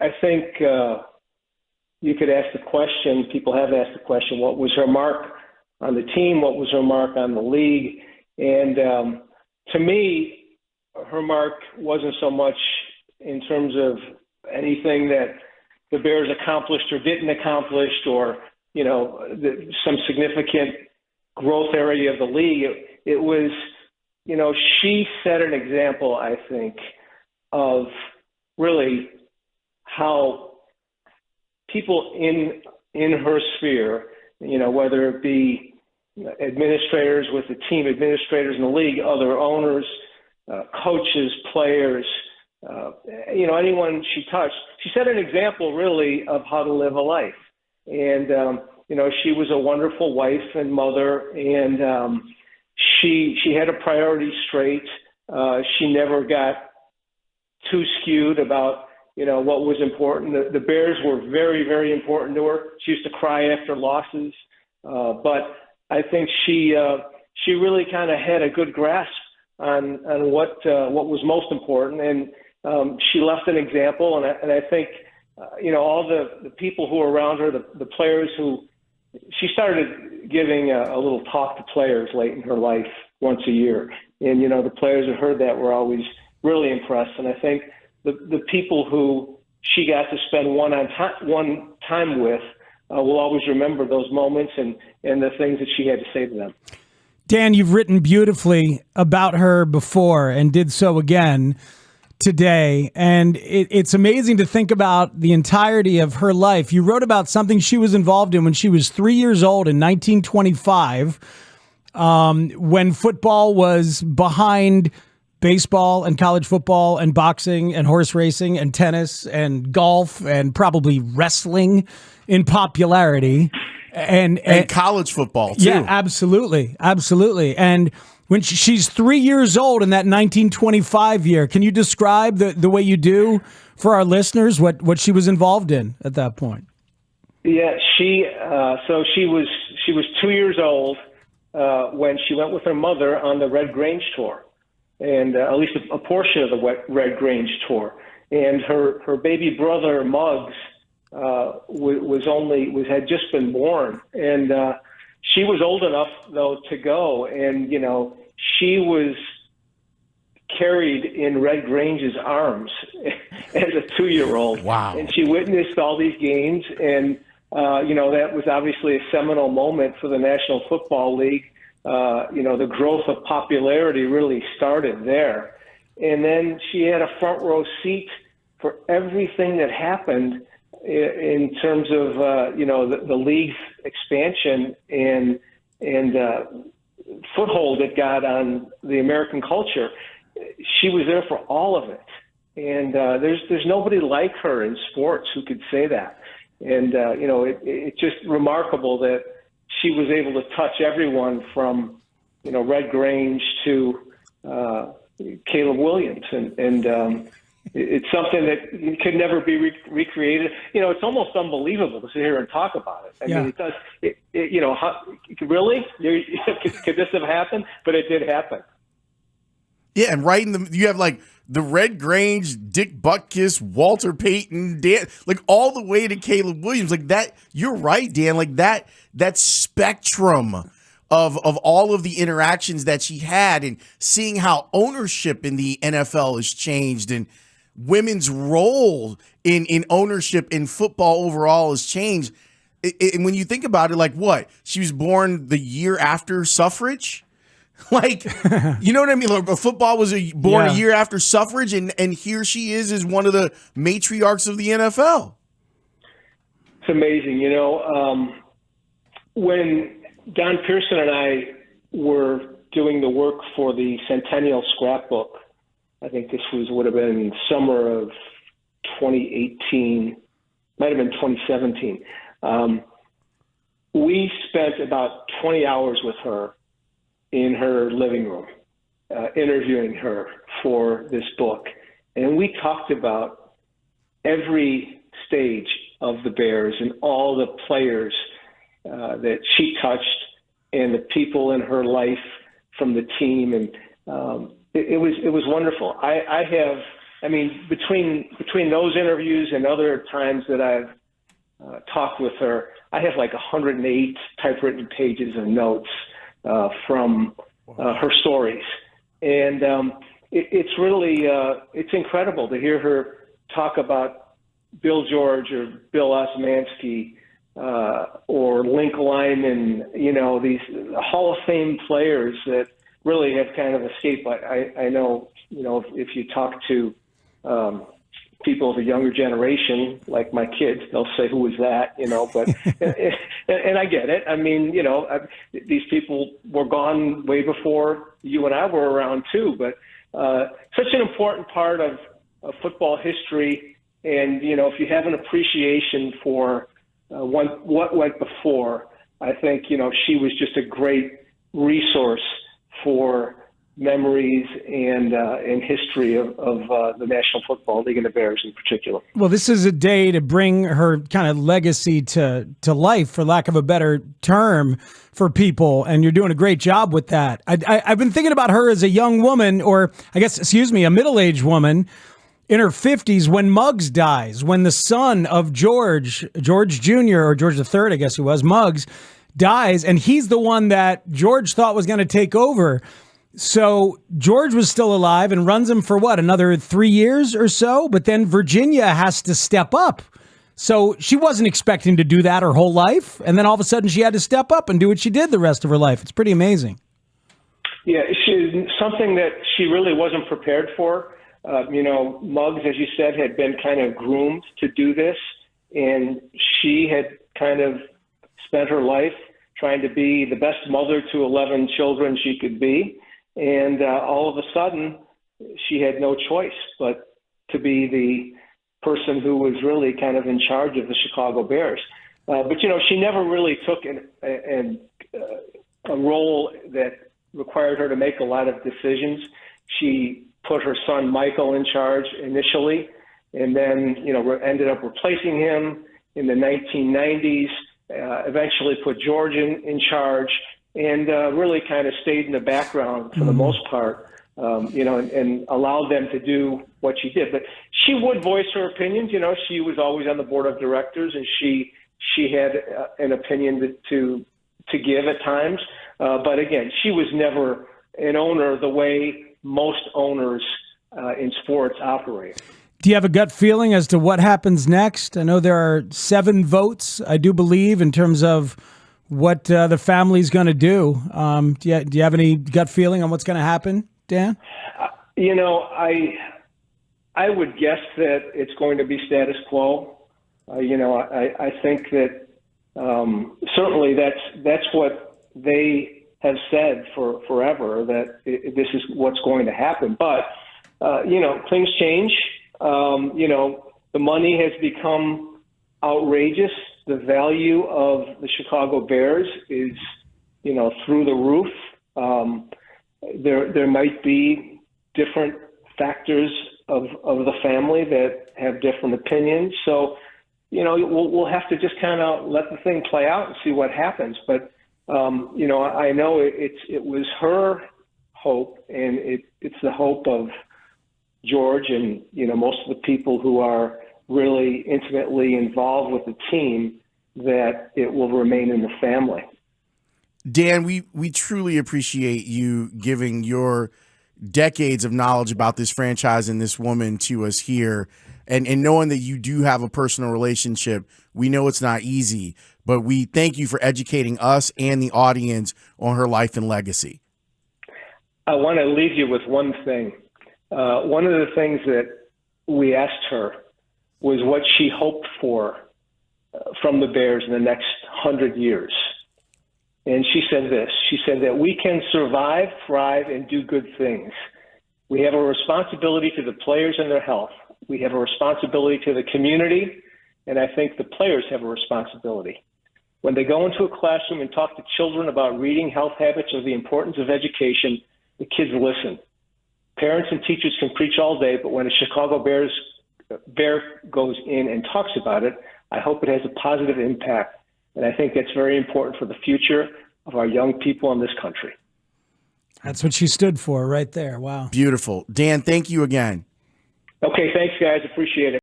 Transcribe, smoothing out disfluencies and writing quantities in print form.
I think you could ask the question, people have asked the question, what was her mark on the team? What was her mark on the league? And to me, her mark wasn't so much in terms of anything that the Bears accomplished or didn't accomplish, or, some significant growth area of the league. It was, she set an example, I think, of really how people in her sphere, whether it be administrators with the team, administrators in the league, other owners, coaches, players, anyone she touched, she set an example really of how to live a life. And, she was a wonderful wife and mother, and she had her priorities straight. She never got too skewed about, what was important. The Bears were very, very important to her. She used to cry after losses. But I think she really kind of had a good grasp on what was most important. And she left an example. And I think, all the people who were around her, the players who, she started giving a little talk to players late in her life once a year. And, the players who heard that were always really impressed. And I think the people who she got to spend one time with will always remember those moments and the things that she had to say to them. Dan, you've written beautifully about her before and did so again today. And it's amazing to think about the entirety of her life. You wrote about something she was involved in when she was 3 years old in 1925, when football was behind baseball and college football and boxing and horse racing and tennis and golf and probably wrestling in popularity. And college football, too. Yeah, absolutely. Absolutely. And when she's 3 years old in that 1925 year, can you describe the way you do for our listeners what she was involved in at that point? Yeah, she was 2 years old when she went with her mother on the Red Grange tour, and at least a portion of the Red Grange tour. And her baby brother Muggs had just been born, and she was old enough though to go, and she was carried in Red Grange's arms as a 2-year-old. Wow! And she witnessed all these games, and that was obviously a seminal moment for the National Football League. The growth of popularity really started there, and then she had a front row seat for everything that happened in terms of the league's expansion and foothold it got on the American culture. She was there for all of it, and there's nobody like her in sports who could say that. And it's just remarkable that she was able to touch everyone from Red Grange to Caleb Williams, and it's something that could never be recreated. It's almost unbelievable to sit here and talk about it. I mean, it does. Really? Could this have happened? But it did happen. Yeah, and right you have like the Red Grange, Dick Butkus, Walter Payton, Dan, like all the way to Caleb Williams. Like that, you're right, Dan. Like that spectrum of all of the interactions that she had, and seeing how ownership in the NFL has changed, and women's role in ownership in football overall has changed. And when you think about it, like what? She was born the year after suffrage? Like, you know what I mean? Like, football was born a year after suffrage, and here she is as one of the matriarchs of the NFL. It's amazing. When Don Pearson and I were doing the work for the Centennial Scrapbook, I think this would have been summer of 2018, might have been 2017. We spent about 20 hours with her in her living room, interviewing her for this book. And we talked about every stage of the Bears and all the players that she touched and the people in her life from the team. And it was wonderful. I have I mean, between those interviews and other times that I've talked with her, I have like 108 typewritten pages of notes from her stories. And it's really, it's incredible to hear her talk about Bill George or Bill Osmanski or Link Lyman, you know, these Hall of Fame players that really have kind of escaped. I know, you know, if you talk to people of a younger generation, like my kids, they'll say, "Who was that?" You know, but and I get it. I mean, you know, these people were gone way before you and I were around too. But such an important part of football history, and you know, if you have an appreciation for what went before, I think you know she was just a great resource for memories and history of the National Football League and the Bears in particular. Well, this is a day to bring her kind of legacy to life, for lack of a better term, for people, and you're doing a great job with that. I've been thinking about her as a young woman, or I guess, excuse me, a middle-aged woman in her 50s when Muggs dies, when the son of George Jr., or George III, I guess he was, Muggs, dies, and he's the one that George thought was going to take over. So George was still alive and runs him for what, another 3 years or so? But then Virginia has to step up. So she wasn't expecting to do that her whole life. And then all of a sudden she had to step up and do what she did the rest of her life. It's pretty amazing. Yeah, something that she really wasn't prepared for. You know, Muggs, as you said, had been kind of groomed to do this. And she had kind of spent her life trying to be the best mother to 11 children she could be. And all of a sudden, she had no choice but to be the person who was really kind of in charge of the Chicago Bears. But, you know, she never really took a role that required her to make a lot of decisions. She put her son Michael in charge initially, and then, you know, ended up replacing him in the 1990s, eventually put George in charge, and really kind of stayed in the background for the most part, you know, and allowed them to do what she did. But she would voice her opinions. You know, she was always on the board of directors, and she had an opinion to give at times. But again, she was never an owner the way most owners in sports operate. Do you have a gut feeling as to what happens next? I know there are 7 votes, I do believe, in terms of what the family's going to do. Do you have any gut feeling on what's going to happen, Dan? You know, I would guess that it's going to be status quo. You know, I think that certainly that's what they have said for forever, that this is what's going to happen. But, you know, things change. You know, the money has become outrageous. The value of the Chicago Bears is, you know, through the roof. There might be different factors of the family that have different opinions. So, you know, we'll have to just kind of let the thing play out and see what happens. But, you know, I know it was her hope, and it's the hope of George and, you know, most of the people who are really intimately involved with the team, that it will remain in the family. Dan, we truly appreciate you giving your decades of knowledge about this franchise and this woman to us here. And knowing that you do have a personal relationship, we know it's not easy, but we thank you for educating us and the audience on her life and legacy. I want to leave you with one thing. One of the things that we asked her was what she hoped for from the Bears in the next 100 years. And she said this. She said that we can survive, thrive, and do good things. We have a responsibility to the players and their health. We have a responsibility to the community, and I think the players have a responsibility. When they go into a classroom and talk to children about reading, health habits, or the importance of education, the kids listen. Parents and teachers can preach all day, but when a Chicago Bear goes in and talks about it, I hope it has a positive impact. And I think that's very important for the future of our young people in this country. That's what she stood for right there. Wow. Beautiful. Dan, thank you again. Okay, thanks, guys. Appreciate it.